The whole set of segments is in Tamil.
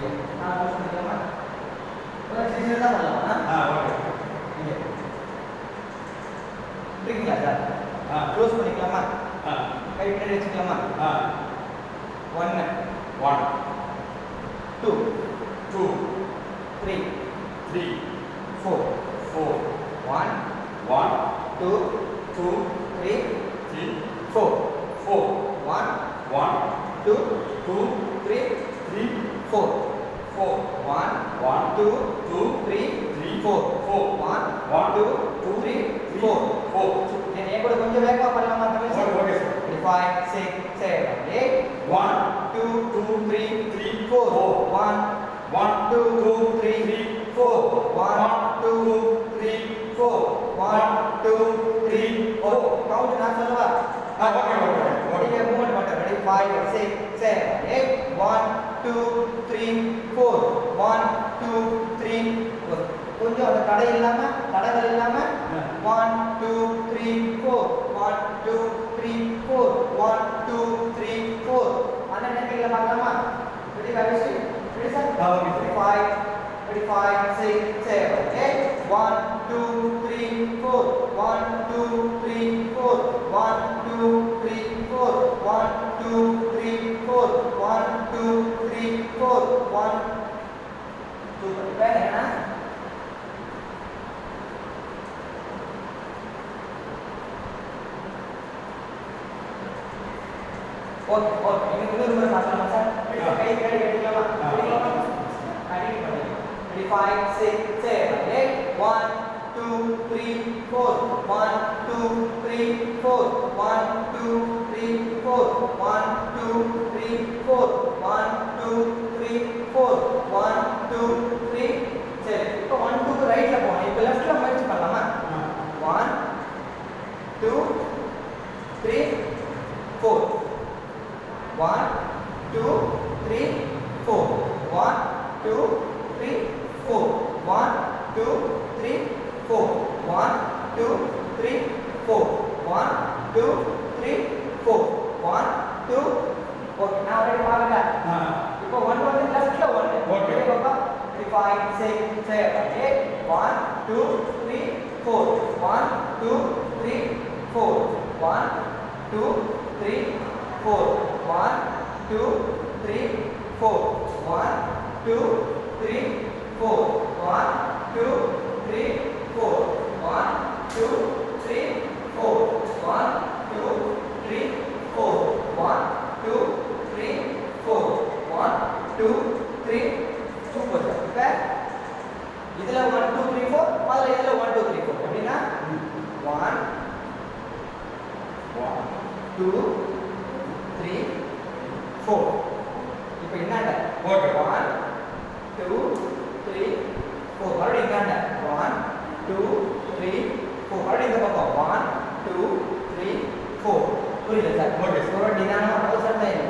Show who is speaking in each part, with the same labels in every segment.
Speaker 1: நான் க்ளோஸ் பண்ணிக்கலாமா? ஒரு சின்ன தான் பண்ணலாம்.
Speaker 2: ஓகே.
Speaker 1: இங்கே இருக்கீங்களா சார்? க்ளோஸ் பண்ணிக்கலாமா? கை பின்னாடி வச்சுக்கலாமா? 1
Speaker 2: 1
Speaker 1: 2
Speaker 2: 2
Speaker 1: 3
Speaker 2: 3
Speaker 1: 4
Speaker 2: 4
Speaker 1: 1
Speaker 2: 1
Speaker 1: 2
Speaker 2: 2
Speaker 1: 3
Speaker 2: 3
Speaker 1: 4
Speaker 2: 4
Speaker 1: 1
Speaker 2: 1
Speaker 1: 2
Speaker 2: 2
Speaker 1: 3
Speaker 2: 3
Speaker 1: 4
Speaker 2: 4
Speaker 1: 1
Speaker 2: 1
Speaker 1: 2
Speaker 2: 2
Speaker 1: 3
Speaker 2: 3
Speaker 1: 4
Speaker 2: 4
Speaker 1: 1
Speaker 2: 1
Speaker 1: 2 3 4
Speaker 2: 4
Speaker 1: నేను కూడా కొంచెం వేగంగా పడలామా తమిళ సార్?
Speaker 2: Okay sir.
Speaker 1: 5 6 7 8
Speaker 2: 1
Speaker 1: 2 2 3
Speaker 2: 3
Speaker 1: 4 1
Speaker 2: 1
Speaker 1: 2
Speaker 2: 2
Speaker 1: 3
Speaker 2: 3
Speaker 1: 4 1 2 3 4 1 2 3 4 கவுண்ட் நான் சொல்லவா?
Speaker 2: ஓகே ஓகே
Speaker 1: நீங்க மூவ்மெண்ட் மட்டும் ரெடி 5 6 7 8 1 2 3 4 1 2 3 4 கொஞ்சம் அந்த தடைகள் இல்லாம 1 2 3 4 1 2 3 4 1 2 3 4 அந்த நேரத்துல பார்க்கலாமா? ரெடி காய்ச்சி ரெடி சார்?
Speaker 2: ஓகே
Speaker 1: 5 35 6 7 8 1 2 3 4 1 2 3 4 1 2 3 4 1 2 3 4 1 2 3 4 1 2 பேர் என்ன? ஓகே ஓகே இன்னும் இன்னொரு முறை பார்க்கலாமா சார்? கை கட்டிக்கலாமா? அடிக்க பண்ணுங்க. 5 6 7 8 1 2 3 4 1 2 3 4 1 2 3 4 1 2 3 4 1 2 3 4 1 2 3 சரி இப்போ 1 2 ரைட்ல போறோம். இப்போ லெஃப்ட்ல முயற்சி பண்ணலாமா? 1 2 3 4 1 2 3 4 1 2 3 4 1 2 3 4 1 2 3 4 1 2 3 4 1 2 ஓகே நான் ஆல்ரெடி பாருங்க. இப்போ 1 வந்து லெஃப்ட்ல 1
Speaker 2: ஓகே
Speaker 1: பாப்பா 5 6 7 8 1 2 3 4 1 2 3 4 1 2 3 4 1 2 3 4 1 2 3 4 1 2 3 4 1 2 3 4 1 2 3 4 1 2 3 4 1 2 3 சூப்பர் சார். இப்போ இதுல 1 2 3 4 முதல்ல இதுல 1 2 3 4 அப்படின்னா 1 2 3 4 இப்போ என்னடா
Speaker 2: ஓகே
Speaker 1: 1 2 3 4 மறுபடியும் என்னடா 1 2 3 4 மறுபடியும் இந்த பக்கம் 1 2 3 4 புரியுதா சார்?
Speaker 2: ஓகே
Speaker 1: ஒரு நிதானமா அவசரமா இல்ல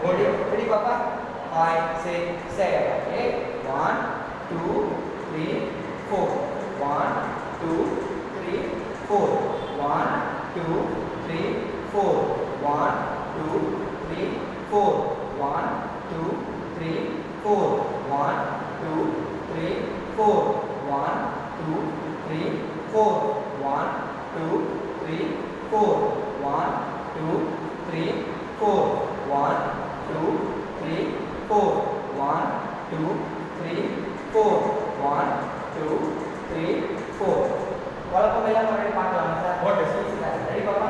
Speaker 2: ஓகே
Speaker 1: ரெடி பாப்பா 5 6 7 8 1 2 3 4 1 2 3 4 1 2 3 4 1 2 3 4 1 2 3 4 1 2 3 4 1 2 3 4 1 2 3 4 1 2 3 4 1 2 3 4 1 2 3 4 1 2 3 4 வழக்கம் எல்லாம் மறுபடியும் பார்க்கலாமா சார்?
Speaker 2: ஓகே
Speaker 1: ரெடி பாப்பா?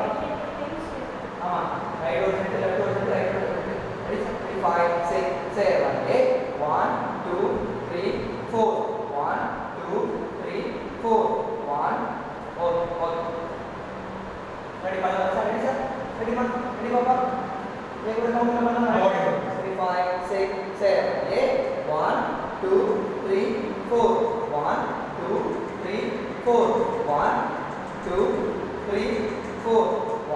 Speaker 1: ஆமா ரைட் ஒரு சென்டர் லெஃப்ட் ஒரு சென்டர் ரைட் ஒரு centre ready 5 6 7 8 1 2 3 4 1 2 3 4 1 okay okay ready பண்ணலாம் சார்? Ready sir? ரெடி பாப்பா? ये கூட கவுண்ட் பண்ணலாம்.
Speaker 2: ஓகே
Speaker 1: 5 6 7 8 1 2 3 4 1 2 3 4 1 2 3 4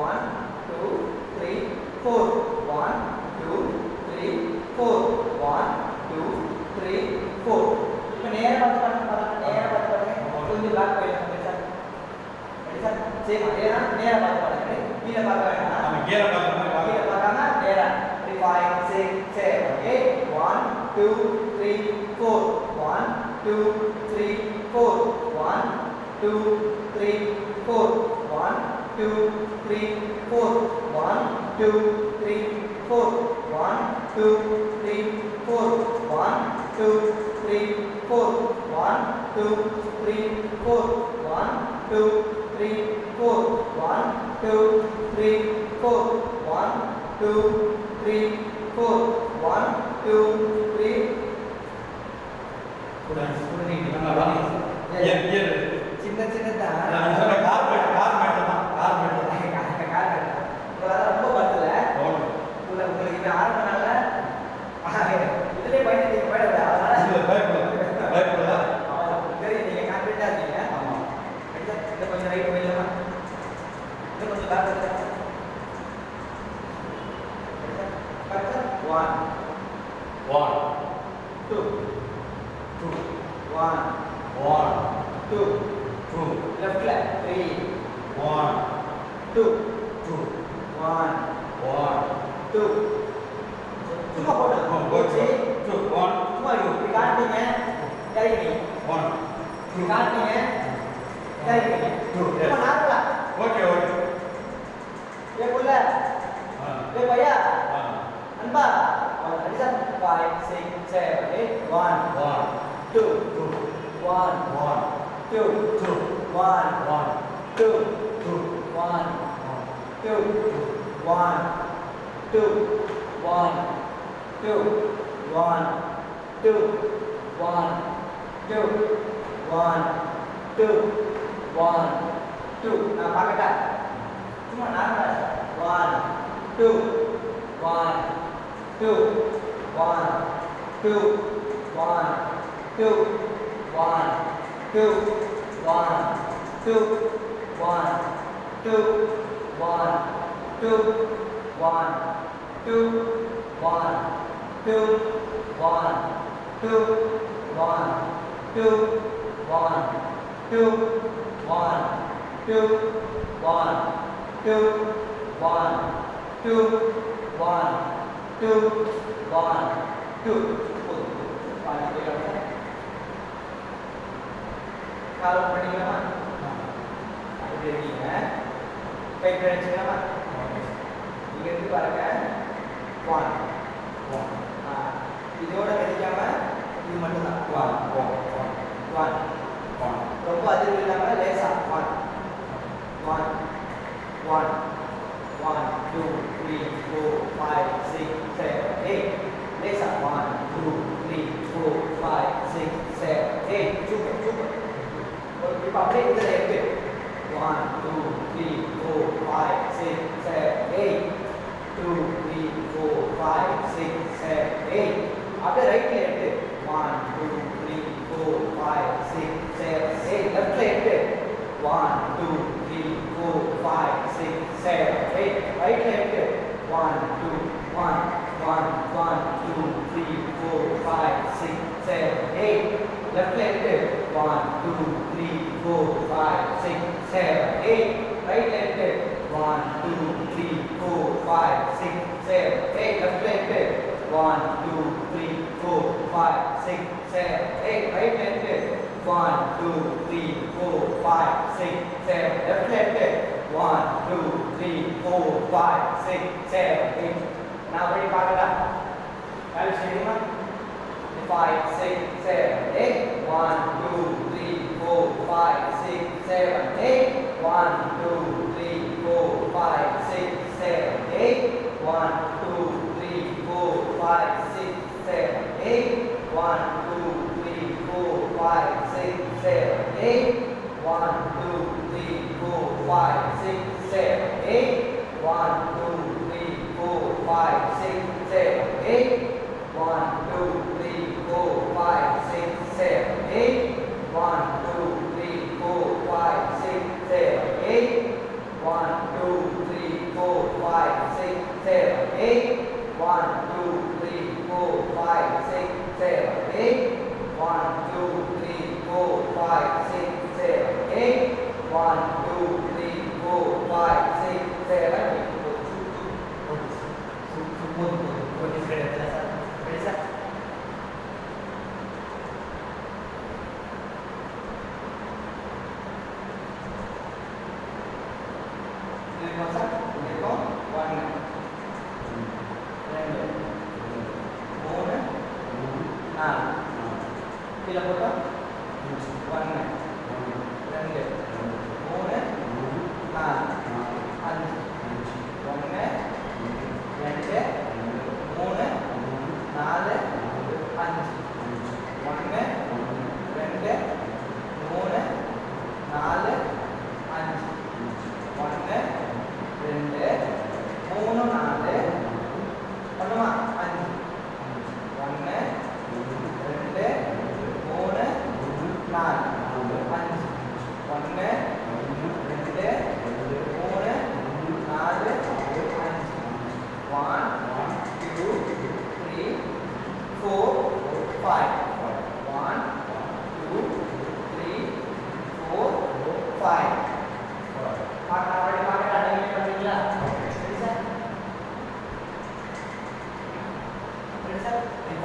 Speaker 1: 1 2 3 4 1 2 3 4 1 2 3 4 இப்போ நேரா பார்த்து பாருங்க கொஞ்சம் பிளாக் போயிடும் சார். Ready sir? சரி அதே தான் நேரா பார்த்து பாருங்க. கீழே பார்க்க வேண்டாம்.
Speaker 2: நம்ம கீழே பார்க்கணும்
Speaker 1: கீழே பார்க்காம நேரா 5 6 7 8 1 2, 3, 4. 1, 2, 3, 4. 1, 2, 3, 4. 1, 2, 3, 4. 1, 2, 3, 4. 1, 2, 3, 4. 1, 2, 3, 4. 1, 2, 3, 4. 1, 2, 3, 4. 1, 2, 3, 4. 1, 2, 3, 4. 1, 2, 3. சின்ன சின்னதான் ரொம்ப பத்தல உங்களுக்கு இது ஆரம்பனால இதுலயே பயந்து போயிடல அதனால சரி நீங்க கான்ஃபிடண்டா இருக்கீங்க இது கொஞ்சம் ரைட் போயிடலாமா இது கொஞ்சம் பேக் கரெக்டா 1 2 1 2 லெஃப்ட்ல 3 2 1 2 சும்மா போடு சும்மா இப்படி காட்டுங்க இறங்கிங்க இப்படி காட்டுங்க இறங்கிங்க சும்மா நார்மலா ஏ புள்ள ஏ பையா அன்பா அடிச்சா 5 6 7 8 1 2 1 2 1 2 1 2 1 2 1 2 1 2 1 2 1 2 1 2 நான் பார்க்கட்டா சும்மா நார்மலா 1 2 1 2 1 2 1 2 1 2 1 2 1 2 1 2 1 2 1 2 1 2 1 2 1 2 1 2 1 2 1 2 1 2 1 2 கால் பண்ணிக்கலாமா அப்படி இருக்கீங்க கை பிடிச்சிக்கலாமா இங்க இருந்து பாருங்க 1 இதோட கிடைக்காம இது மட்டும் தான் 1 ரொம்ப அதிகம் இல்லாம லேசா 1 1 1 1 2 3 4 5 6 7 8 லேசா 1 2 3 4 5 6 7 8 சூப்பர் சூப்பர் இப்போ அப்படியே இதில் இருக்கு 1 2 3 4 5 6 7 8 2 3 4 5 6 7 8 அப்படியே ரைட்ல இருக்கு 1 2 3 4 5 6 7 8 லெஃப்ட்ல இருக்கு 1 2 3 4 5 6 7 8 ரைட்ல இருக்கு 1 2 1 1 1 2 3 4 5 6 7 8 left leg 1 2 3 4 5 6 7 8 right leg 1 2 3 4 5 6 7 8 left leg 1 2 3 4 5 6 7 8 right leg 1 2 3 4 5 6 7 left leg 1 2 3 4 5 6 7 8 now ready பார்க்கலாம் கால் செய்யுமா 5 6 7 8 1 2 3 4 5 6 7 8 1 2 3 4 5 6 7 8 1 2 3 4 5 6 7 8 1 2 3 4 5 6 7 8 1 2 3 4 5 6 7 8 1 2 3 4 5 6 7 8 1 2 3 4 5 6 7 8 1 2 3 4 5 6 7 8 1 2 3 4 5 6 7 8 1 2 3 4 5 6 7 8 1 2 3 4 5 6 7 8 1 2 3 4 5 6 7 8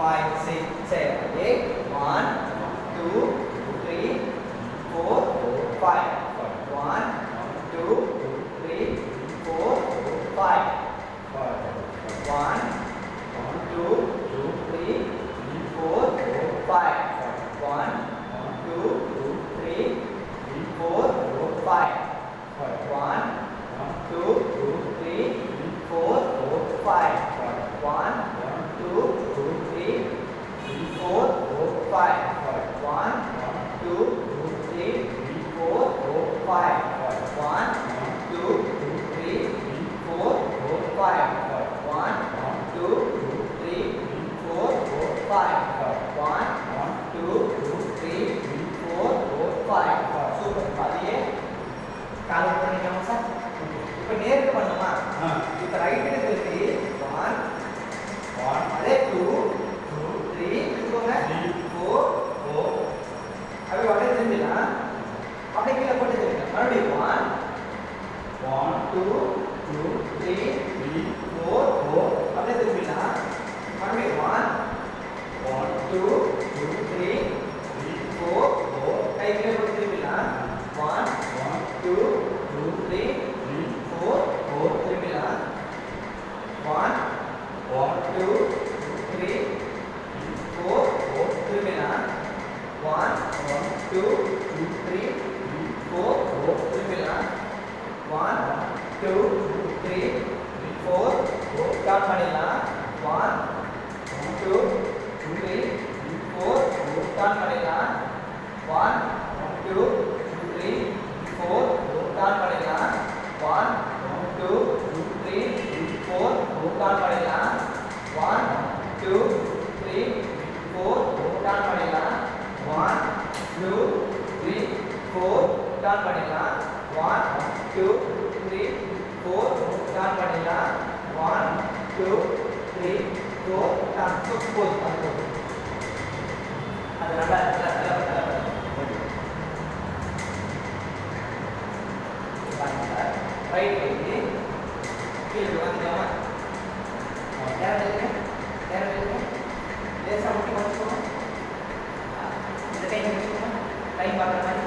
Speaker 1: 5 6 7 8 1 2 3 4 5 1 2 3 4 5 1 2 3 4 5 1 2 3 4 5 1 2 3 4 5 1 2 3 4 5 1 2 3 4 5 1 2 3 4 5 1 2 3 4 5 1 2 3 4 5 சூப்பர் பாதியே கால் பண்ணிக்கலாமா சார் இப்போ நேருக்கு பண்ணுமா இப்போ ரைட் இருக்கு 1 அதே 2 3 இதுக்கோங்க 4 அப்படியே அப்படியே திரும்பிடலாம் அப்படியே கீழே போட்டு திரும்பிங்க மறுபடியும் 1 2 3 4 அப்படியே திரும்பிடலாம் மறுபடியும் 1 2 3 4 கை கீழே போட்டு திரும்பிடலாம் 1 2 3 4 திரும்பிடலாம் 1 2 3 4 திரும்பிடலாம் 1 2 3 4 திரும்பிடலாம் 1 2 3 4 கவுண்ட் பண்ணிடலாம் 1 2 3 4 கவுண்ட் பண்ணிடலாம் 1 2 3 4 கவுண்ட் பண்ணிடலாம் 1 2 3 4 கவுண்ட் பண்ணிடலாம் 1 2 3 4 கவுண்ட் பண்ணிடலாம் 1 2 3 4 கவுண்ட் பண்ணிடலாம் 1 2 3 4 கவுண்ட் பண்ணிடலாம் 1 2 3 4 கவுண்ட் போதும் அது நல்லா ரைட் கைக்கு கீழே வந்துக்கலாமா நேரம் லேசாக முட்டி வச்சுக்கணும் இந்த கை வச்சுக்கணும் கை பார்க்குற மாதிரி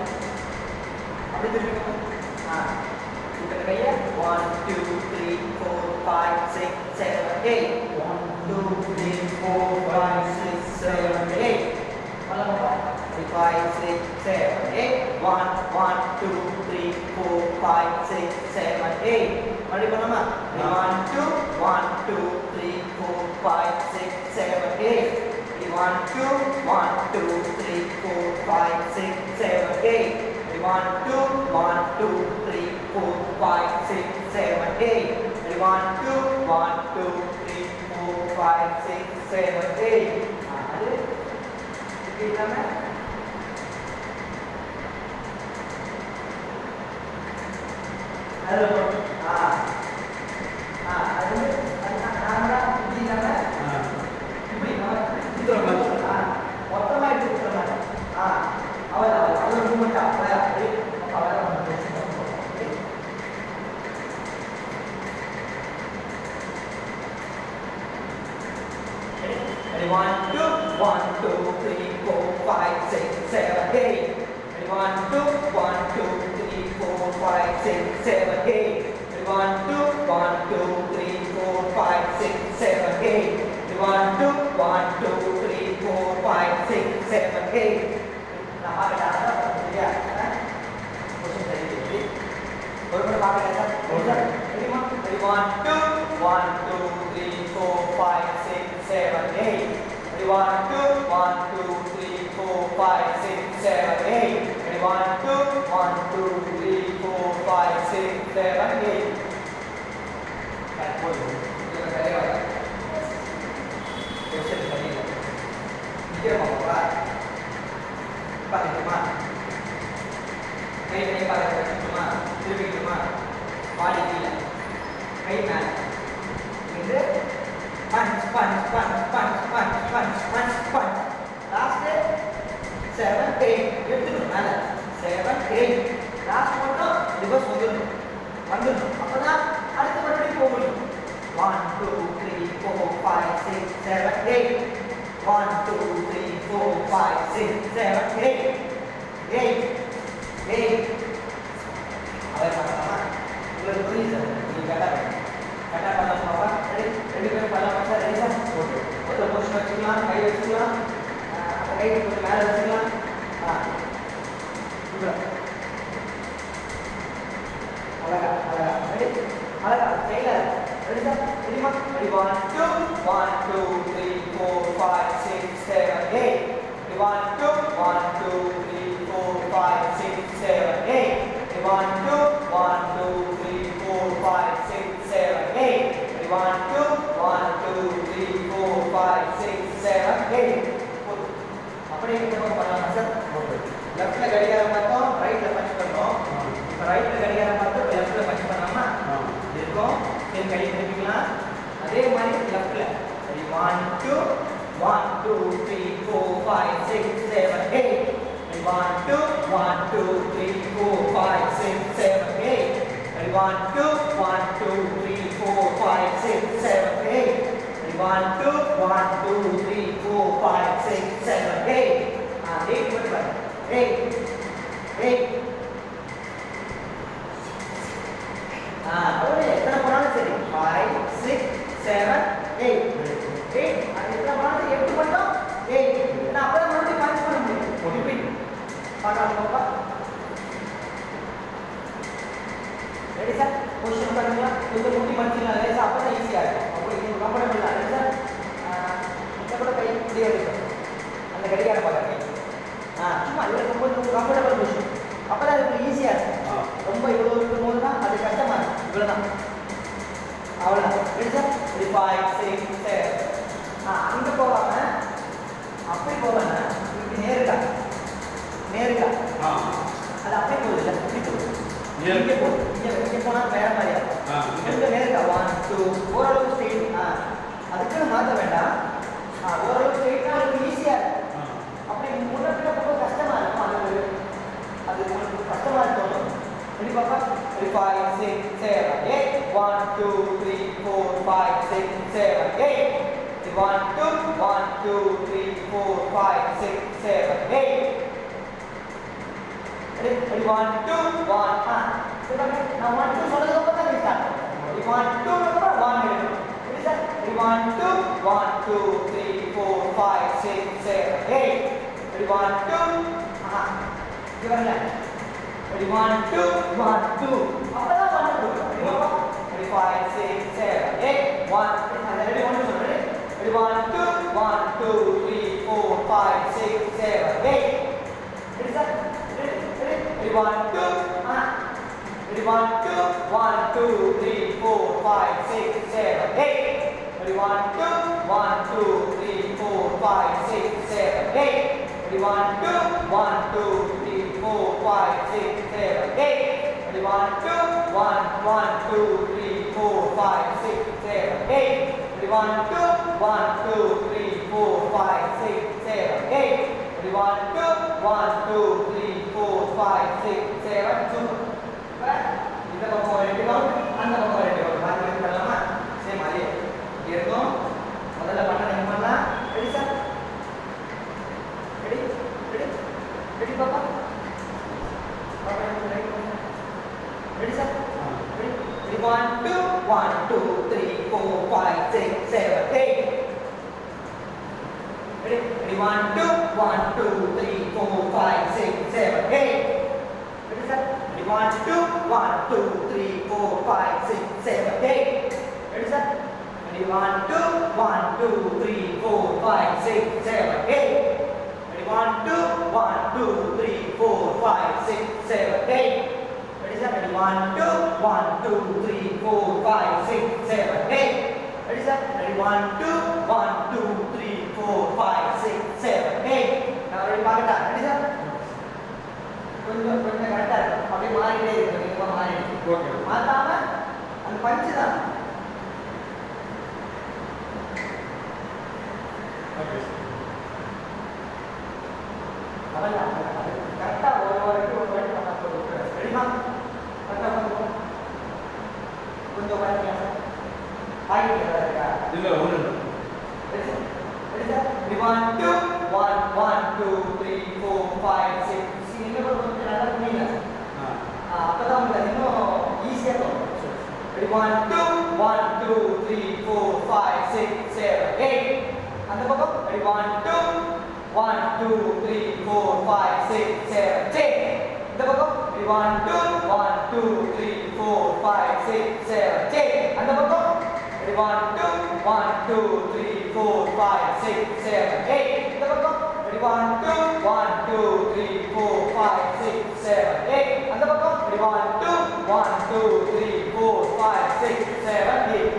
Speaker 1: அப்படி திருப்பிக்கணும் இப்போ இந்த கையை 1 2 3 4 5 6 7 8 1 2 3 4 5 6 7 8 5 6 7 8 1 1 2 3 4 5 6 7 8 மறுபடியும் பண்ணலாமா 1 2 1 2 3 4 5 6 7 8 1 2 1 2 3 4 5 6 7 8 1 2 1 2 3 4 5 6 7 8 1 2 1 2 3 4 5 6 7 8 அது இல்லாம Hello. அது நாம இப்படி இல்லாம இப்படி இது மொத்தமா எடுத்துக்கலாம் அவள் மூமெண்ட் அப்படி One, two, 1 2 3 4 5 6 7 8 1 2 1 2 3 4 5 6 7 8 1 2 1 2 3 4 5 6 7 8 1 2 1 2 3 4 5 6 7 8 நம்ம ஆகடா சரியா क्वेश्चन சரி ஒரு முறை பாருங்க sir ரெடிமா 1 2 1 2 3 4 5 6 7 8 1 2 1 2 3 4 5 6 7 8 1 2 1 2 3 4 5 6 7 8 Back forward. Kita cari apa? Question tadi. Dia mau apa? Pak itu mah. Ini Pak itu cuma, itu cuma. Balik tidak. Kaitan. Ini punch. Last day 7 8 எடுத்துக்கணும் மேல 7 8 லாஸ்ட் மட்டும் ரிவர்ஸ் வந்துடணும் அப்பதான் அடுத்த மறுபடியும் போக முடியும் 1 2 3 4 5 6 7 8 1 2 3 4 5 6 7 8 8 அதை பண்ணலாமா உங்களுக்கு புரியுது நீங்க கரெக்டா பண்ணலாமா ரெண்டு பேரும் பண்ணலாமா சார் ரெடி சார் ஓகே ஒரு பொசிஷன் வச்சுக்கலாம் கை வச்சுக்கலாம் அந்த கை கொஞ்சம் மேலே வச்சுக்கலாம் அழகா அழகா ரெடி அழகா டெய்லர் ரெடி சார் ரெடிமா ரெடி 1 2 1 2 3 4 5 6 7 8 1 2 1 2 3 4 5 6 7 8 1 2 1 2 3 4 5 6 7 8 1 2 1 2 3 4 5 6 7 8 அப்படியே இந்த பக்கம் பண்ணலாம் சார் லெஃப்ட்ல கடிகாரம் பார்த்தோம் ரைட்ல பஞ்ச் பண்ணோம் இப்போ ரைட்ல கடிகாரம் பார்த்து லெஃப்ட்ல பஞ்ச் பண்ணலாமா இருக்கும் சரி கை திருப்பிக்கலாம் அதே மாதிரி லெஃப்ட்ல 1 2 1 2 3 4 5 6 7 8 1 2 1 2 3 4 5 6 7 8 1 2 1 2 3 4 5 6 7 8 1 2 1 2 3 4 5 6 7 8 8 மட்டும் 8 8 அவ்வளோ எத்தனை போனாலும் சரி 5 6 7 8 8 அது எத்தனை போனாலும் 8 மட்டும் 8 நான் அப்படியே மறுபடியும் பஞ்ச் பண்ண முடியும் ரிப்பீட் பார்க்கலாம் பாப்பா ரெடி சார் பொசிஷன் பண்ணுங்க கொஞ்சம் முட்டி மடிச்சிக்கலாம் லேசா அப்போ தான் ஈஸியாக இருக்கும் அப்படி நீங்கள் கம்ஃபர்டபுள் ரெடி சார் இந்த கூட கை இப்படியே இருக்கும் அந்த கடிகாரம் பார்க்குறேன் சும்மா இதில் கொஞ்சம் கம்ஃபர்டபுள் பொசிஷன் அப்போ தான் உங்களுக்கு ஈஸியாக இருக்கும் ரொம்ப இவ்வளோ இருக்கும் போது தான் அது கஷ்டமாக இருக்கும் இவ்வளோ தான் அவ்வளோதான் ரெடி சார் 5 6 7 அங்கே போகாமல் அப்படி போகாமல் இப்படி நேருக்கா அது அப்படியே போகுது இல்லை இப்படி போகுது இங்கே போகுது இங்கே போனால் வேற மாதிரியா இங்கே நேருக்கா 1 2 ஓரளவுக்கு ஸ்ட்ரெயிட் அதுக்குன்னு மாற்ற வேண்டாம் ஓரளவுக்கு ஸ்ட்ரெயிட்னா உங்களுக்கு ஈஸியாக இருக்கும் அப்படி முன்னாடி ரொம்ப கஷ்டமாக இருக்கும் அது உங்களுக்கு கஷ்டமாக இருக்கும் ரெடி பாப்பா 5 6 7 8 1 2 3 4 5 6 7 8 1 2 1 2 3 4 5 6 7 8 ready 1 2 1 now 1 2 சொல்றது அப்ப தான் ஸ்டார்ட் 1 2 அப்புறம் 1 எடுக்கணும் ready sir 1 2 1 2 3 4 5 6 7 8 ready 1 2 இது வரல ready 1 2 1 2 அப்பதான் 1 2 ready 5 6 7 8 1 ready 1 2 ready 1 2 1 2 3 4 5 6 7 8 ready sir ready 1 2 ready 1 2 1 2 3 4 5 6 7 8 ready 1 2 1 2 3 4 5 6 7 8 ready 1 2 1 2 3 4 5 6 7 8 ready 1 2 1 1 2 3 4 5 6 7 8 ready 1 2 1 2 3 4 5 6 7 8 ready 1 2 1 2 3 4 5 6 7 super இந்த பக்கம் ரெண்டு கவுண்ட் அந்த பக்கம் ரெண்டு கவுண்ட் மாத்தி பண்ணலாமா சேம் அதே இருக்கும் முதல்ல பண்ண நீங்க பண்ணலாம் ready sir ready ready ready பாப்பா பாப்பா ready sir ready 1 2 1 2 3 4 5 6 7 8 ready 1 2 1 2 3 4 5 6 7 8 ready sir 1 2 1 2 3 4 5 6 7 8 ready sir 1 2 1 2 3 4 5 6 7 8 1 2 1 2 3 4 5 6 7 8 ready sir 1 2 1 2 3 4 5 6 7 8 ready sir 1 2 1 2 3 4 5 6 7 8 now ready பாக்கட்டா ready sir கொஞ்சம் கொஞ்சம் கரெக்டா இருக்கு அப்படியே மாறிட்டே இருக்கு நீங்க மாறிட்டு ஓகே மாத்தாம அந்த பஞ்ச் தான் ஓகே அதெல்லாம் கரெக்டா ஒரு வாட்டி பண்ணா போதும் ரெடிமா கரெக்டா பண்ணுங்க கொஞ்சம் பாருங்க ஆகிட்டு இருக்கா இல்ல ஒண்ணு ready sir ready 1 2 1 1 2 3 4 5 6 see இங்க கொஞ்சம் நல்லா புரியல அப்பதான் உங்களுக்கு இன்னும் ஈஸியா தோணும் ready 1 2 1 2 3 4 5 6 7 8 அந்த பக்கம் ready 1 2 1 2 3 4 5 6 7 10 இந்த பக்கம் ready 1 2 1 2 3 4 5 6 7 10 அந்த பக்கம் ready 1 2 1 2 3 4 5 6 7 8 இந்த பக்கம் ready 1 2 1 2 3 4 5 6 7 8 அந்த பக்கம் ready 1 2 1 2 3 4 5 6 7 8